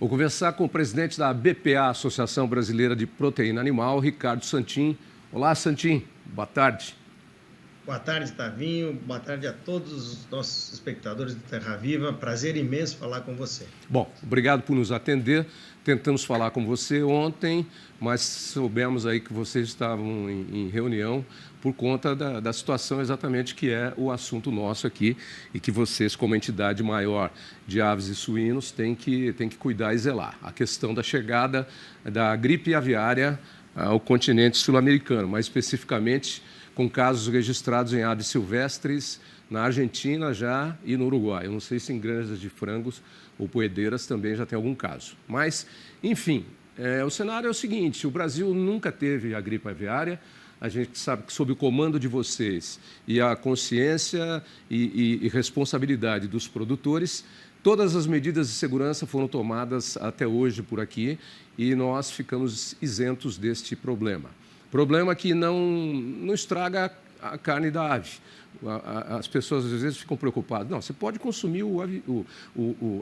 Vou conversar com o presidente da BPA, Associação Brasileira de Proteína Animal, Ricardo Santin. Olá, Santin. Boa tarde. Boa tarde, Tavinho. Boa tarde a todos os nossos espectadores do Terra Viva. Prazer imenso falar com você. Bom, obrigado por nos atender. Tentamos falar com você ontem, mas soubemos aí que vocês estavam em reunião por conta da situação exatamente que é o assunto nosso aqui e que vocês, como entidade maior de aves e suínos, têm que cuidar e zelar. A questão da chegada da gripe aviária ao continente sul-americano, mais especificamente com casos registrados em aves silvestres na Argentina já e no Uruguai. Eu não sei se em granjas de frangos ou poedeiras também já tem algum caso. Mas, enfim, o cenário é o seguinte: o Brasil nunca teve a gripe aviária. A gente sabe que, sob o comando de vocês e a consciência e responsabilidade dos produtores, todas as medidas de segurança foram tomadas até hoje por aqui e nós ficamos isentos deste problema. Problema que não estraga a carne da ave. As pessoas às vezes ficam preocupadas. Não, você pode consumir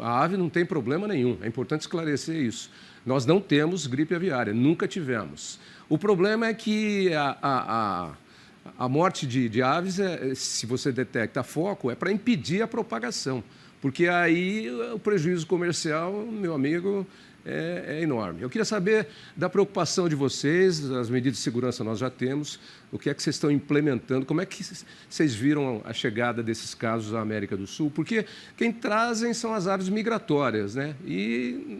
a ave, não tem problema nenhum. É importante esclarecer isso. Nós não temos gripe aviária, nunca tivemos. O problema é que a morte de aves, se você detecta foco, é para impedir a propagação. Porque aí o prejuízo comercial, meu amigo, é enorme. Eu queria saber da preocupação de vocês, as medidas de segurança nós já temos, o que é que vocês estão implementando, como é que vocês viram a chegada desses casos à América do Sul? Porque quem trazem são as aves migratórias, né? E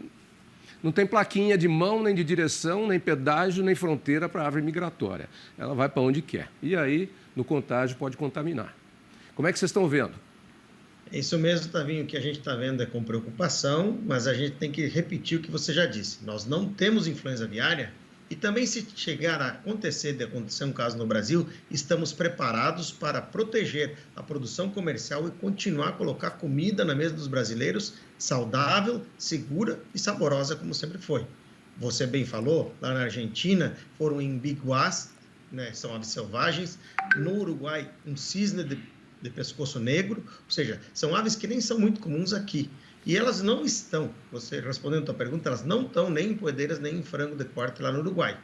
não tem plaquinha de mão, nem de direção, nem pedágio, nem fronteira para a ave migratória. Ela vai para onde quer. E aí, no contágio, pode contaminar. Como é que vocês estão vendo? É isso mesmo, Tavinho, o que a gente está vendo é com preocupação, mas a gente tem que repetir o que você já disse. Nós não temos influenza aviária e também, se chegar a acontecer um caso no Brasil, estamos preparados para proteger a produção comercial e continuar a colocar comida na mesa dos brasileiros saudável, segura e saborosa, como sempre foi. Você bem falou, lá na Argentina foram em biguás, né, são aves selvagens. No Uruguai, um cisne de pescoço negro, ou seja, são aves que nem são muito comuns aqui. E elas não estão, você respondendo a tua pergunta, elas não estão nem em poedeiras, nem em frango de corte lá no Uruguai,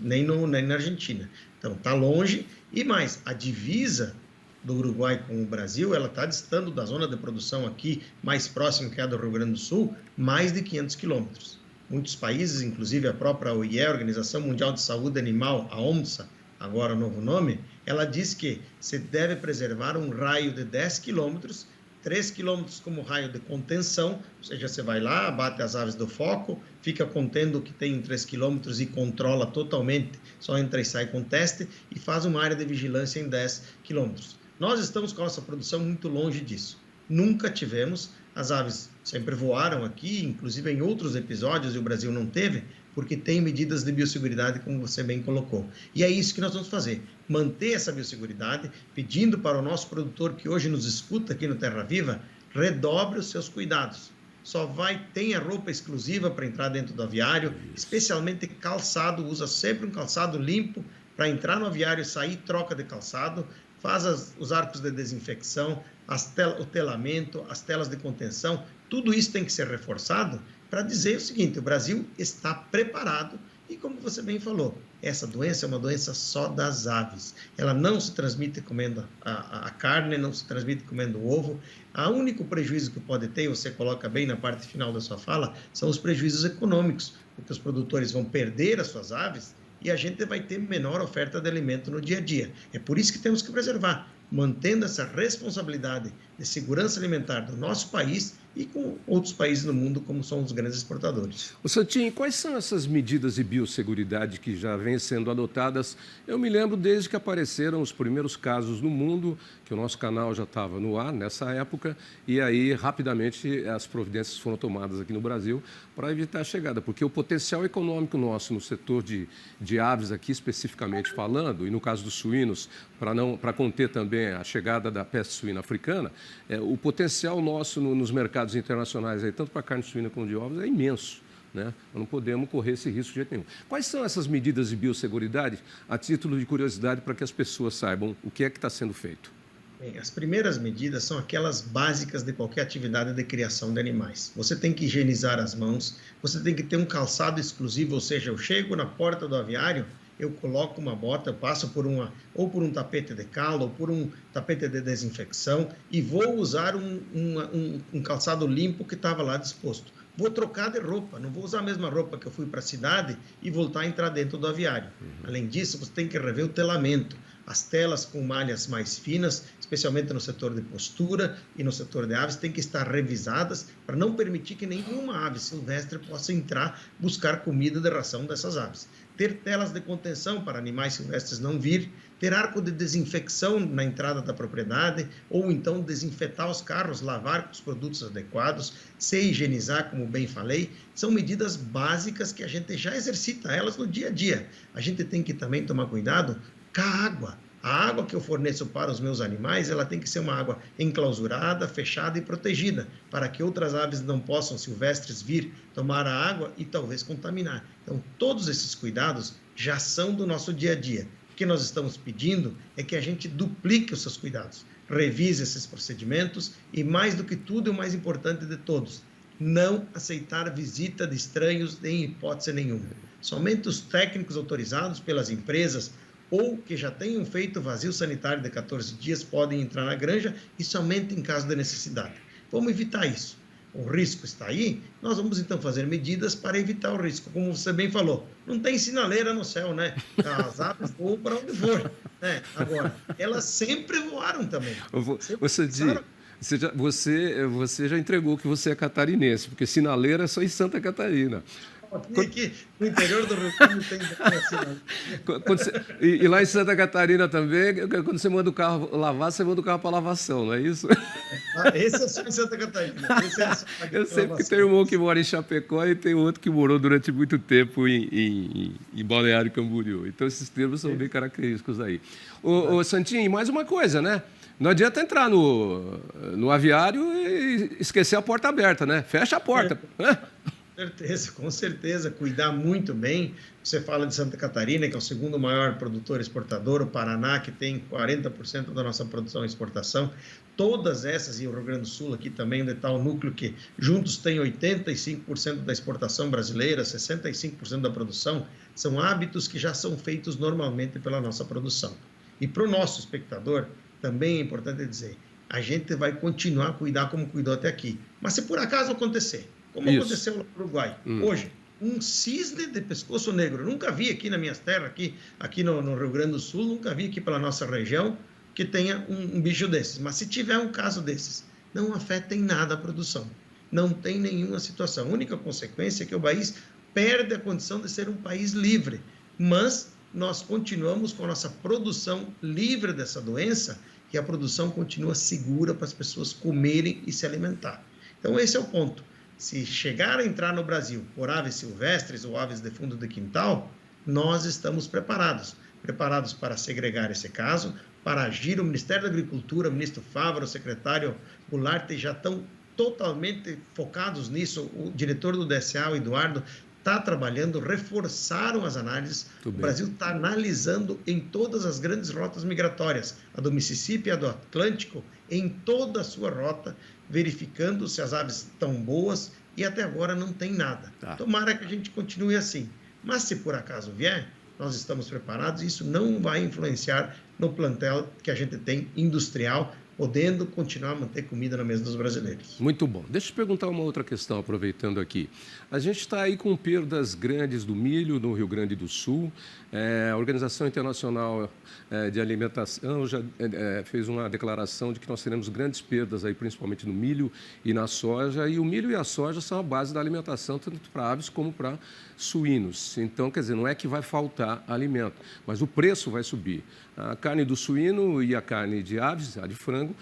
nem na Argentina. Então, está longe. E mais, a divisa do Uruguai com o Brasil, ela está distando da zona de produção aqui, mais próximo que é a do Rio Grande do Sul, mais de 500 quilômetros. Muitos países, inclusive a própria OIE, a Organização Mundial de Saúde Animal, a OMSA, agora o novo nome, ela diz que se deve preservar um raio de 10 quilômetros, 3 quilômetros como raio de contenção, ou seja, você vai lá, abate as aves do foco, fica contendo o que tem em 3 quilômetros e controla totalmente, só entra e sai com teste, e faz uma área de vigilância em 10 quilômetros. Nós estamos com a nossa produção muito longe disso. Nunca tivemos, as aves sempre voaram aqui, inclusive em outros episódios, e o Brasil não teve, porque tem medidas de biosseguridade, como você bem colocou. E é isso que nós vamos fazer, manter essa biosseguridade, pedindo para o nosso produtor que hoje nos escuta aqui no Terra Viva, redobre os seus cuidados. Tenha roupa exclusiva para entrar dentro do aviário, especialmente calçado, usa sempre um calçado limpo para entrar no aviário e sair, troca de calçado, faz os arcos de desinfecção, o telamento, as telas de contenção, tudo isso tem que ser reforçado para dizer o seguinte: o Brasil está preparado e, como você bem falou, essa doença é uma doença só das aves. Ela não se transmite comendo a carne, não se transmite comendo o ovo. O único prejuízo que pode ter, você coloca bem na parte final da sua fala, são os prejuízos econômicos, porque os produtores vão perder as suas aves e a gente vai ter menor oferta de alimento no dia a dia. É por isso que temos que preservar, mantendo essa responsabilidade de segurança alimentar do nosso país e com outros países no mundo, como são os grandes exportadores. O Santin, quais são essas medidas de biosseguridade que já vêm sendo adotadas? Eu me lembro desde que apareceram os primeiros casos no mundo, que o nosso canal já estava no ar nessa época, e aí rapidamente as providências foram tomadas aqui no Brasil para evitar a chegada, porque o potencial econômico nosso no setor de aves aqui especificamente falando, e no caso dos suínos, para conter também a chegada da peste suína africana, o potencial nosso nos mercados internacionais, aí, tanto para carne suína como de ovos, é imenso, né? Nós não podemos correr esse risco de jeito nenhum. Quais são essas medidas de biosseguridade, a título de curiosidade, para que as pessoas saibam o que é que está sendo feito? Bem, as primeiras medidas são aquelas básicas de qualquer atividade de criação de animais. Você tem que higienizar as mãos, você tem que ter um calçado exclusivo, ou seja, eu chego na porta do aviário, eu coloco uma bota, eu passo ou por um tapete de calo, ou por um tapete de desinfecção, e vou usar um calçado limpo que estava lá disposto. Vou trocar de roupa, não vou usar a mesma roupa que eu fui para a cidade e voltar a entrar dentro do aviário. Além disso, você tem que rever o telamento. As telas com malhas mais finas, especialmente no setor de postura e no setor de aves, têm que estar revisadas para não permitir que nenhuma ave silvestre possa entrar buscar comida de ração dessas aves. Ter telas de contenção para animais silvestres não vir, ter arco de desinfecção na entrada da propriedade, ou então desinfetar os carros, lavar com os produtos adequados, se higienizar, como bem falei, são medidas básicas que a gente já exercita elas no dia a dia. A gente tem que também tomar cuidado com a água. A água que eu forneço para os meus animais, ela tem que ser uma água enclausurada, fechada e protegida, para que outras aves não possam, silvestres, vir tomar a água e talvez contaminar. Então, todos esses cuidados já são do nosso dia a dia. O que nós estamos pedindo é que a gente duplique os seus cuidados, revise esses procedimentos e, mais do que tudo, o mais importante de todos, não aceitar visita de estranhos em hipótese nenhuma. Somente os técnicos autorizados pelas empresas ou que já tenham feito vazio sanitário de 14 dias podem entrar na granja e somente em caso de necessidade. Vamos evitar isso. O risco está aí, nós vamos então fazer medidas para evitar o risco. Como você bem falou, não tem sinaleira no céu, né? As aves voam para onde for, né? Agora, elas sempre voaram também. Você já entregou que você é catarinense, porque sinaleira é só em Santa Catarina. Aqui no interior do Rio Grande tem e lá em Santa Catarina também, quando você manda o carro lavar, você manda o carro para lavação, não é isso? Esse é só em Santa Catarina. Eu sei que tem um irmão que mora em Chapecó e tem outro que morou durante muito tempo em Balneário Camboriú. Então, esses termos são bem característicos aí. Ô Santinho, e mais uma coisa, né? Não adianta entrar no aviário e esquecer a porta aberta, né? Fecha a porta. Com certeza, cuidar muito bem. Você fala de Santa Catarina, que é o segundo maior produtor exportador, o Paraná, que tem 40% da nossa produção e exportação. Todas essas, e o Rio Grande do Sul aqui também, onde está o núcleo que juntos tem 85% da exportação brasileira, 65% da produção, são hábitos que já são feitos normalmente pela nossa produção. E para o nosso espectador, também é importante dizer, a gente vai continuar a cuidar como cuidou até aqui. Mas se por acaso acontecer, como aconteceu no Uruguai, hoje, um cisne de pescoço negro, nunca vi aqui nas minhas terras, aqui no Rio Grande do Sul, nunca vi aqui pela nossa região que tenha um bicho desses. Mas se tiver um caso desses, não afeta em nada a produção. Não tem nenhuma situação. A única consequência é que o país perde a condição de ser um país livre. Mas nós continuamos com a nossa produção livre dessa doença e a produção continua segura para as pessoas comerem e se alimentar. Então, esse é o ponto. Se chegar a entrar no Brasil por aves silvestres ou aves de fundo de quintal, nós estamos preparados para segregar esse caso, para agir. O Ministério da Agricultura, o ministro Fávaro, o secretário Goulart já estão totalmente focados nisso. O diretor do DSA, o Eduardo, está trabalhando, reforçaram as análises. O Brasil está analisando em todas as grandes rotas migratórias, a do Mississippi, a do Atlântico, em toda a sua rota, verificando se as aves estão boas e até agora não tem nada. Tomara que a gente continue assim. Mas se por acaso vier, nós estamos preparados e isso não vai influenciar no plantel que a gente tem industrial, podendo continuar a manter comida na mesa dos brasileiros. Muito bom. Deixa eu te perguntar uma outra questão, aproveitando aqui. A gente está aí com perdas grandes do milho no Rio Grande do Sul. A Organização Internacional de Alimentação já fez uma declaração de que nós teremos grandes perdas, aí, principalmente no milho e na soja. E o milho e a soja são a base da alimentação, tanto para aves como para suínos. Então, quer dizer, não é que vai faltar alimento, mas o preço vai subir. A carne do suíno e a carne de aves, a de frango,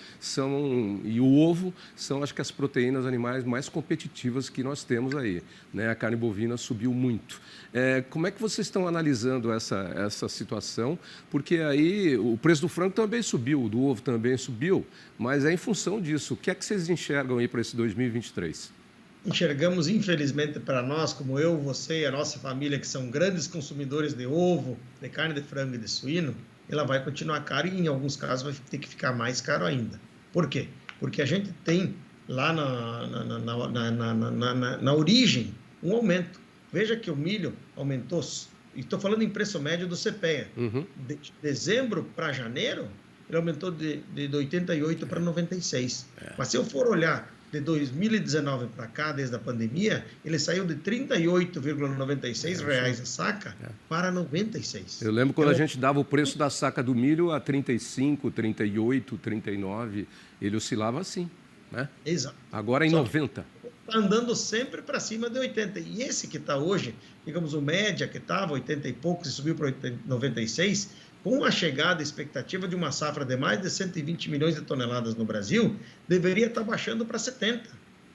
e o ovo são, acho que, as proteínas animais mais competitivas que nós temos aí, né? A carne bovina subiu muito. Como é que vocês estão analisando essa situação? Porque aí o preço do frango também subiu, o do ovo também subiu, mas é em função disso. O que é que vocês enxergam aí para esse 2023? Enxergamos, infelizmente, para nós, como eu, você e a nossa família, que são grandes consumidores de ovo, de carne de frango e de suíno, ela vai continuar cara e, em alguns casos, vai ter que ficar mais caro ainda. Por quê? Porque a gente tem lá na origem um aumento. Veja que o milho aumentou, e estou falando em preço médio do CPEA. De dezembro para janeiro, ele aumentou de 88 para 96. Mas se eu for olhar de 2019 para cá, desde a pandemia, ele saiu de R$ 38,96 a saca para 96. Eu lembro quando a gente dava o preço da saca do milho a 35, 38, 39, ele oscilava assim, né? Exato. Agora em 90. Está andando sempre para cima de 80. E esse que está hoje, digamos, o média que estava 80 e poucos e subiu para 96, com a chegada, a expectativa de uma safra de mais de 120 milhões de toneladas no Brasil, deveria estar baixando para 70.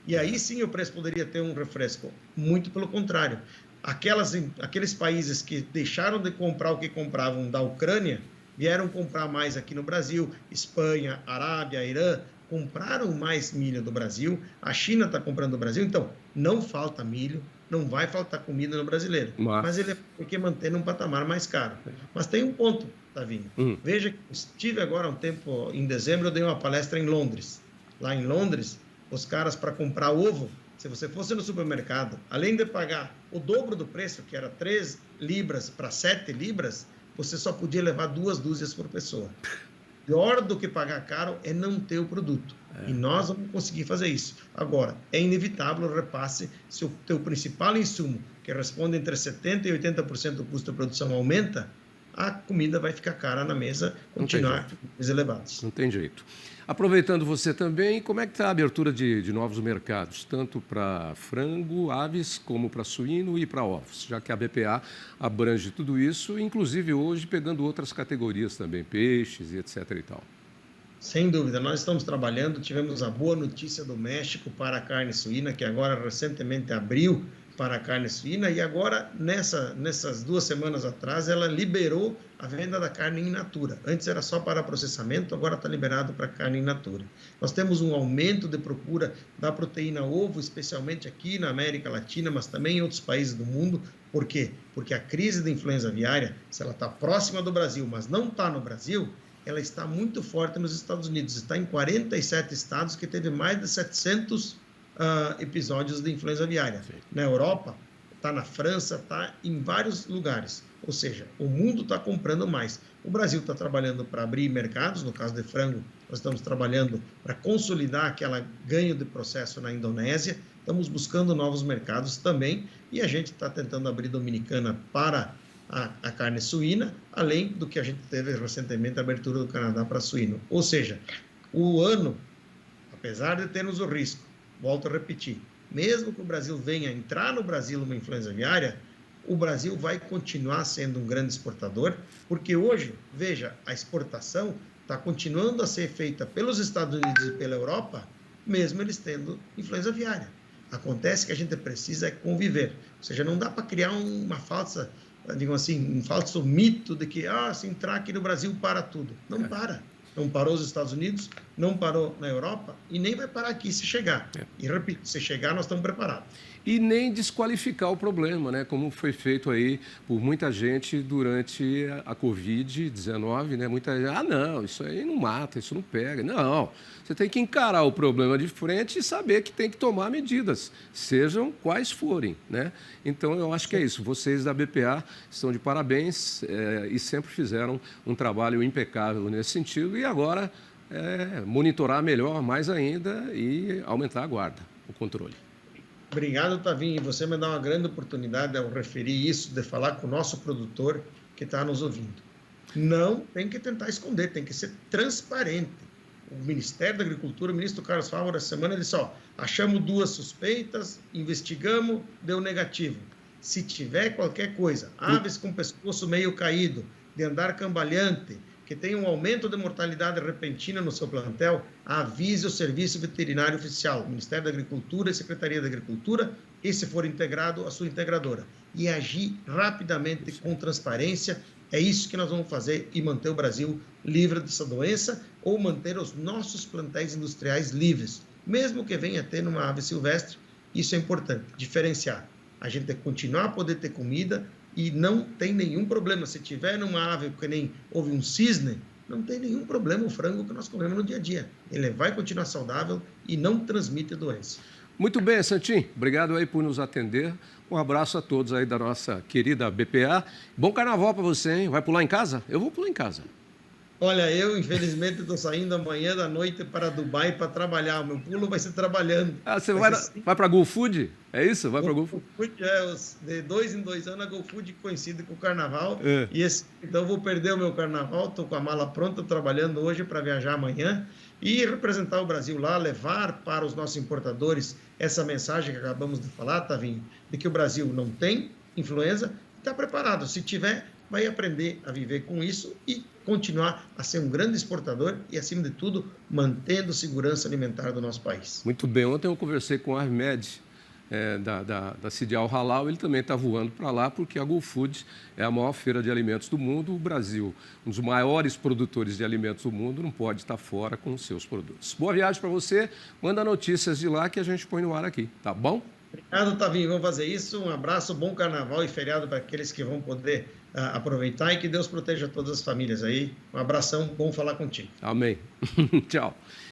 E aí sim o preço poderia ter um refresco. Muito pelo contrário. Aqueles países que deixaram de comprar o que compravam da Ucrânia, vieram comprar mais aqui no Brasil, Espanha, Arábia, Irã, compraram mais milho do Brasil, a China está comprando do Brasil, então não falta milho, não vai faltar comida no brasileiro, mas ele é porque mantém um patamar mais caro. Mas tem um ponto, Tavinho. Veja que estive agora há um tempo, em dezembro, eu dei uma palestra em Londres. Lá em Londres, os caras, para comprar ovo, se você fosse no supermercado, além de pagar o dobro do preço, que era 3 libras para 7 libras, você só podia levar 2 dúzias por pessoa. Pior do que pagar caro é não ter o produto. E nós vamos conseguir fazer isso. Agora, é inevitável o repasse se o teu principal insumo, que responde entre 70% e 80% do custo de produção, aumenta, a comida vai ficar cara na mesa, continuar mais elevados. Não tem jeito. Aproveitando você também, como é que está a abertura de novos mercados, tanto para frango, aves, como para suíno e para ovos, já que a BPA abrange tudo isso, inclusive hoje pegando outras categorias também, peixes e etc. e tal. Sem dúvida, nós estamos trabalhando, tivemos a boa notícia do México para a carne suína, que agora recentemente abriu para a carne suína, e agora, nessas 2 semanas atrás, ela liberou a venda da carne in natura. Antes era só para processamento, agora está liberado para carne in natura. Nós temos um aumento de procura da proteína ovo, especialmente aqui na América Latina, mas também em outros países do mundo. Por quê? Porque a crise da influenza aviária, se ela está próxima do Brasil, mas não está no Brasil, ela está muito forte nos Estados Unidos. Está em 47 estados que teve mais de 700 episódios de influenza aviária. Sim. Na Europa, está na França, está em vários lugares. Ou seja, o mundo está comprando mais. O Brasil está trabalhando para abrir mercados, no caso de frango, nós estamos trabalhando para consolidar aquele ganho de processo na Indonésia, estamos buscando novos mercados também, e a gente está tentando abrir Dominicana para a carne suína, além do que a gente teve recentemente a abertura do Canadá para suíno. Ou seja, o ano, apesar de termos o risco, volto a repetir, mesmo que o Brasil venha entrar no Brasil uma influenza aviária, o Brasil vai continuar sendo um grande exportador, porque hoje, veja, a exportação está continuando a ser feita pelos Estados Unidos e pela Europa, mesmo eles tendo influenza aviária. Acontece que a gente precisa conviver, ou seja, não dá para criar uma falsa, digamos assim, um falso mito de que, se entrar aqui no Brasil, para tudo. Não para. Não parou nos Estados Unidos, não parou na Europa e nem vai parar aqui se chegar. E repito, se chegar, nós estamos preparados. E nem desqualificar o problema, né? Como foi feito aí por muita gente durante a Covid-19, né? Muita gente, não, isso aí não mata, isso não pega. Não, você tem que encarar o problema de frente e saber que tem que tomar medidas, sejam quais forem, né? Então, eu acho que é isso. Vocês da BPA estão de parabéns e sempre fizeram um trabalho impecável nesse sentido e agora monitorar melhor, mais ainda, e aumentar a guarda, o controle. Obrigado, Tavinho. E você me dá uma grande oportunidade ao referir isso, de falar com o nosso produtor que está nos ouvindo. Não tem que tentar esconder, tem que ser transparente. O Ministério da Agricultura, o ministro Carlos Fávaro, essa semana, disse, achamos 2 suspeitas, investigamos, deu negativo. Se tiver qualquer coisa, aves com pescoço meio caído, de andar cambalhante, que tem um aumento de mortalidade repentina no seu plantel, avise o Serviço Veterinário Oficial, Ministério da Agricultura e Secretaria da Agricultura, e se for integrado, a sua integradora. E agir rapidamente, com transparência, é isso que nós vamos fazer e manter o Brasil livre dessa doença ou manter os nossos plantéis industriais livres. Mesmo que venha ter numa ave silvestre, isso é importante, diferenciar. A gente continuar a poder ter comida e não tem nenhum problema. Se tiver numa ave que nem houve um cisne, não tem nenhum problema o frango que nós comemos no dia a dia. Ele vai continuar saudável e não transmite doença. Muito bem, Santinho. Obrigado aí por nos atender. Um abraço a todos aí da nossa querida BPA. Bom carnaval para você, hein? Vai pular em casa? Eu vou pular em casa. Olha, eu infelizmente estou saindo amanhã da noite para Dubai para trabalhar. O meu pulo vai ser trabalhando. Ah, você vai para GoFood? É isso? Vai para GoFood? De 2 em 2 anos a GoFood coincide com o carnaval. É. Então eu vou perder o meu carnaval. Estou com a mala pronta, trabalhando hoje para viajar amanhã e representar o Brasil lá, levar para os nossos importadores essa mensagem que acabamos de falar, Tavinho, de que o Brasil não tem influenza e está preparado. Se tiver, vai aprender a viver com isso e continuar a ser um grande exportador e, acima de tudo, mantendo segurança alimentar do nosso país. Muito bem. Ontem eu conversei com o Ahmed, da Cidial Halal. Ele também está voando para lá porque a GoFood é a maior feira de alimentos do mundo. O Brasil, um dos maiores produtores de alimentos do mundo, não pode estar fora com os seus produtos. Boa viagem para você. Manda notícias de lá que a gente põe no ar aqui, tá bom? Obrigado, Tavinho. Vamos fazer isso. Um abraço, bom carnaval e feriado para aqueles que vão poder aproveitar e que Deus proteja todas as famílias aí. Um abração, bom falar contigo. Amém. Tchau.